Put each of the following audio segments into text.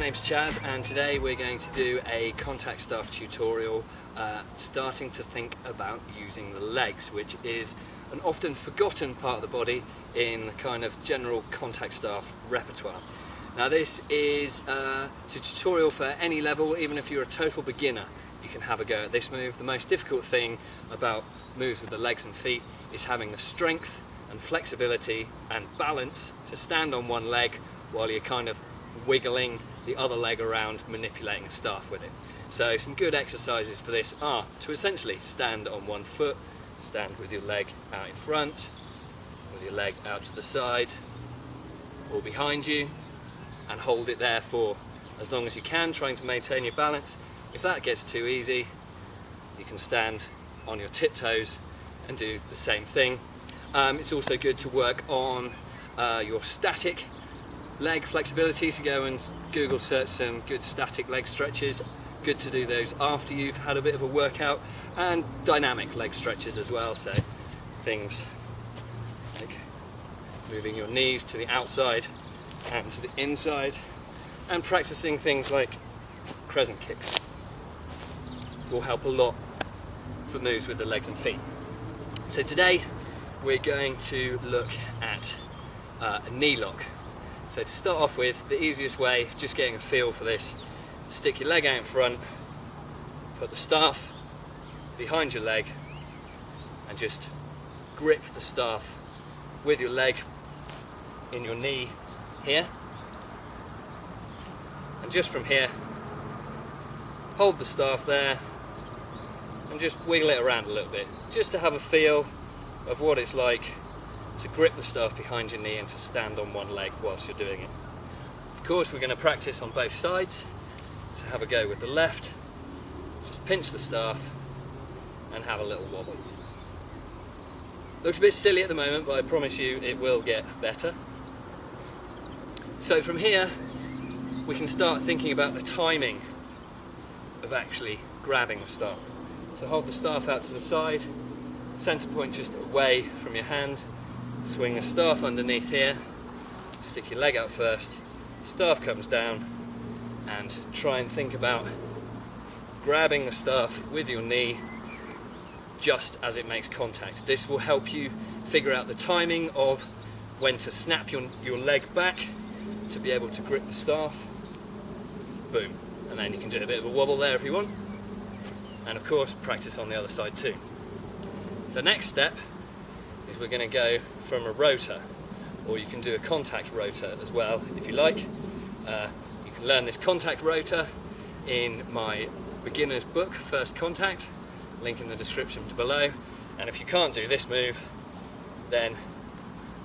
name's Chaz, and today we're going to do a contact staff tutorial starting to think about using the legs, which is an often forgotten part of the body in the kind of general contact staff repertoire. Now this is a tutorial for any level. Even if you're a total beginner, you can have a go at this move. The most difficult thing about moves with the legs and feet is having the strength and flexibility and balance to stand on one leg while you're kind of wiggling the other leg around, manipulating a staff with it. So some good exercises for this are to essentially stand on one foot, stand with your leg out in front, with your leg out to the side or behind you, and hold it there for as long as you can, trying to maintain your balance. If that gets too easy, you can stand on your tiptoes and do the same thing. It's also good to work on your static leg flexibility, so go and Google search some good static leg stretches. Good to do those after you've had a bit of a workout, and dynamic leg stretches as well, so things like moving your knees to the outside and to the inside, and practicing things like crescent kicks will help a lot for moves with the legs and feet. So today we're going to look at a knee lock. So to start off with, the easiest way, just getting a feel for this, stick your leg out in front, put the staff behind your leg, and just grip the staff with your leg in your knee here. And just from here, hold the staff there and just wiggle it around a little bit, just to have a feel of what it's like to grip the staff behind your knee and to stand on one leg whilst you're doing it. Of course, we're going to practice on both sides, so have a go with the left. Just pinch the staff and have a little wobble. Looks a bit silly at the moment, but I promise you it will get better. So from here we can start thinking about the timing of actually grabbing the staff. So hold the staff out to the side, center point just away from your hand, swing the staff underneath here, stick your leg out first, staff comes down, and try and think about grabbing the staff with your knee just as it makes contact. This will help you figure out the timing of when to snap your leg back to be able to grip the staff. Boom. And then you can do a bit of a wobble there if you want. And of course, practice on the other side too. The next step is we're going to go from a rotor, or you can do a contact rotor as well if you like. You can learn this contact rotor in my beginner's book, First Contact, link in the description below. And if you can't do this move, then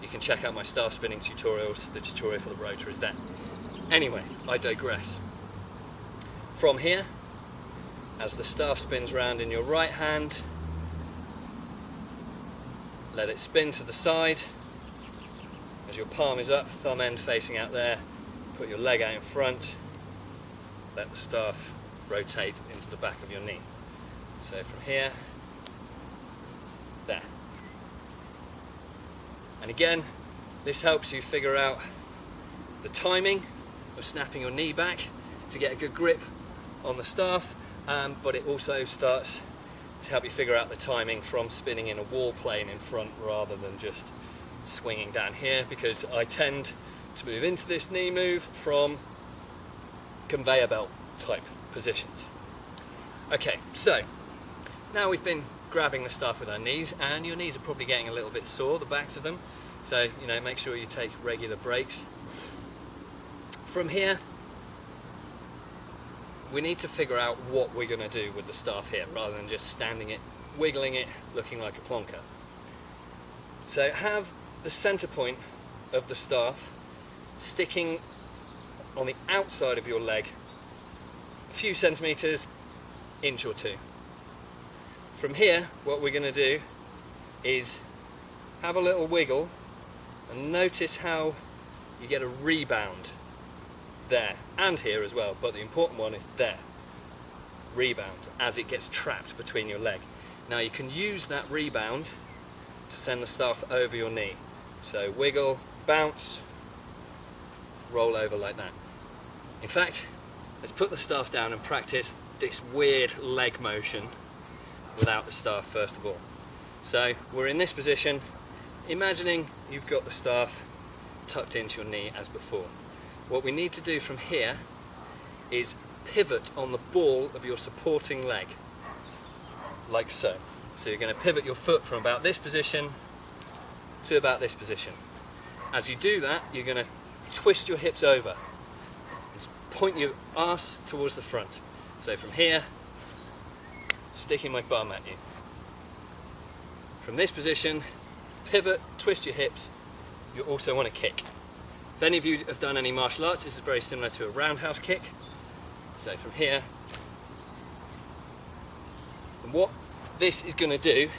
you can check out my staff spinning tutorials. The tutorial for the rotor is there. Anyway, I digress. From here, as the staff spins round in your right hand, let it spin to the side. As your palm is up, thumb end facing out there, put your leg out in front, let the staff rotate into the back of your knee. So from here, there. And again, this helps you figure out the timing of snapping your knee back to get a good grip on the staff, but it also starts to help you figure out the timing from spinning in a wall plane in front rather than just swinging down here, because I tend to move into this knee move from conveyor belt type positions. Okay, so now we've been grabbing the staff with our knees, and your knees are probably getting a little bit sore, the backs of them, so make sure you take regular breaks. From here, we need to figure out what we're going to do with the staff here, rather than just standing it, wiggling it, looking like a plonker. So have the center point of the staff sticking on the outside of your leg, a few centimeters, inch or two. From here, what we're going to do is have a little wiggle and notice how you get a rebound there and here as well, but the important one is there. Rebound, as it gets trapped between your leg. Now you can use that rebound to send the staff over your knee. So wiggle, bounce, roll over like that. In fact, let's put the staff down and practice this weird leg motion without the staff first of all. So we're in this position, imagining you've got the staff tucked into your knee as before. What we need to do from here is pivot on the ball of your supporting leg, like so. So you're going to pivot your foot from about this position to about this position. As you do that, you're going to twist your hips over and point your arse towards the front. So from here, sticking my bum at you. From this position, pivot, twist your hips. You also want to kick. If any of you have done any martial arts, this is very similar to a roundhouse kick. So from here, and what this is going to do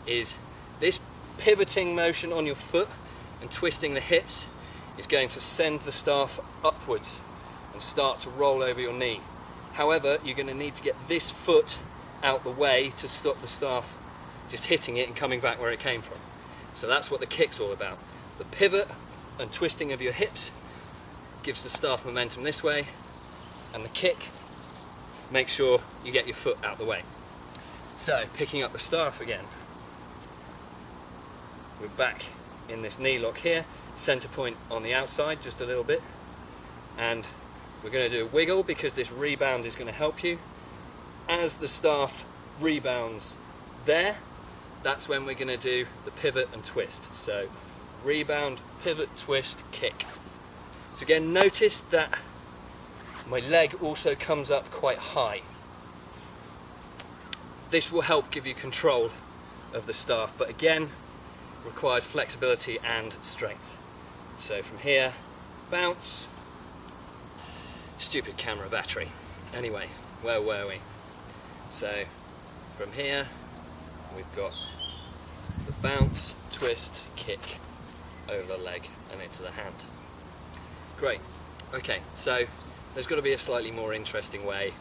is this pivoting motion on your foot and twisting the hips is going to send the staff upwards and start to roll over your knee. However, you're going to need to get this foot out the way to stop the staff just hitting it and coming back where it came from. So that's what the kick's all about. The pivot and twisting of your hips gives the staff momentum this way, and the kick makes sure you get your foot out the way. So picking up the staff again, we're back in this knee lock here, center point on the outside just a little bit, and we're going to do a wiggle because this rebound is going to help you. As the staff rebounds there, that's when we're going to do the pivot and twist. So rebound, pivot, twist, kick. So again, notice that my leg also comes up quite high. This will help give you control of the staff, but again, requires flexibility and strength. So from here, bounce. Stupid camera battery. Anyway, where were we? So from here, we've got the bounce, twist, kick over the leg and into the hand. Great. Okay, so there's got to be a slightly more interesting way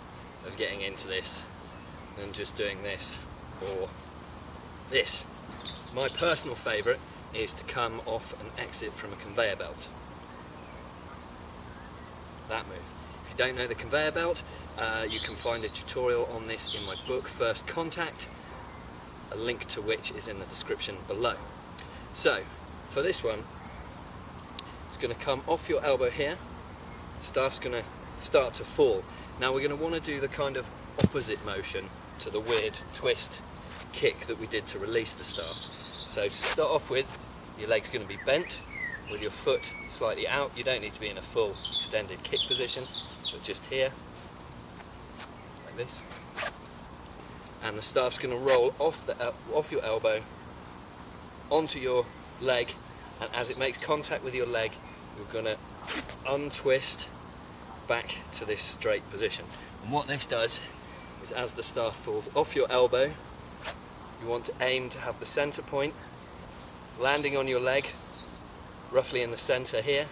of getting into this than just doing this or this. My personal favourite is to come off and exit from a conveyor belt. That move. If you don't know the conveyor belt, you can find a tutorial on this in my book First Contact, a link to which is in the description below. So for this one, it's going to come off your elbow here, staff's going to start to fall. Now we're going to want to do the kind of opposite motion to the weird twist kick that we did to release the staff. So to start off with, your leg's going to be bent with your foot slightly out. You don't need to be in a full extended kick position, but just here, like this. And the staff's going to roll off your elbow onto your leg, and as it makes contact with your leg, you're going to untwist back to this straight position. And what this does is, as the staff falls off your elbow, you want to aim to have the center point landing on your leg, roughly in the center here,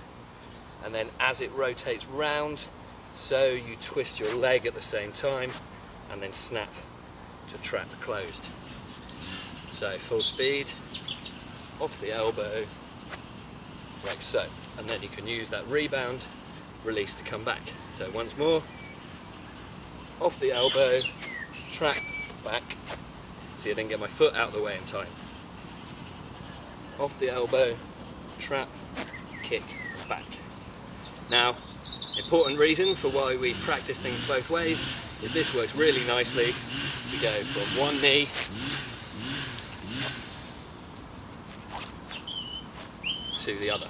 and then as it rotates round, so you twist your leg at the same time and then snap to trap closed. So full speed, off the elbow, like so, and then you can use that rebound release to come back. So once more, off the elbow, trap, back. See, I didn't get my foot out of the way in time. Off the elbow, trap, kick, back. Now, important reason for why we practice things both ways is this works really nicely to go from one knee to the other.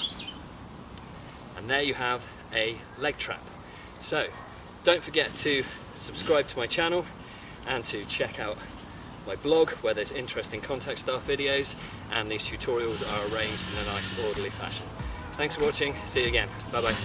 And there you have a leg trap. So, don't forget to subscribe to my channel and to check out my blog where there's interesting contact staff videos, and these tutorials are arranged in a nice orderly fashion. Thanks for watching, see you again, bye bye.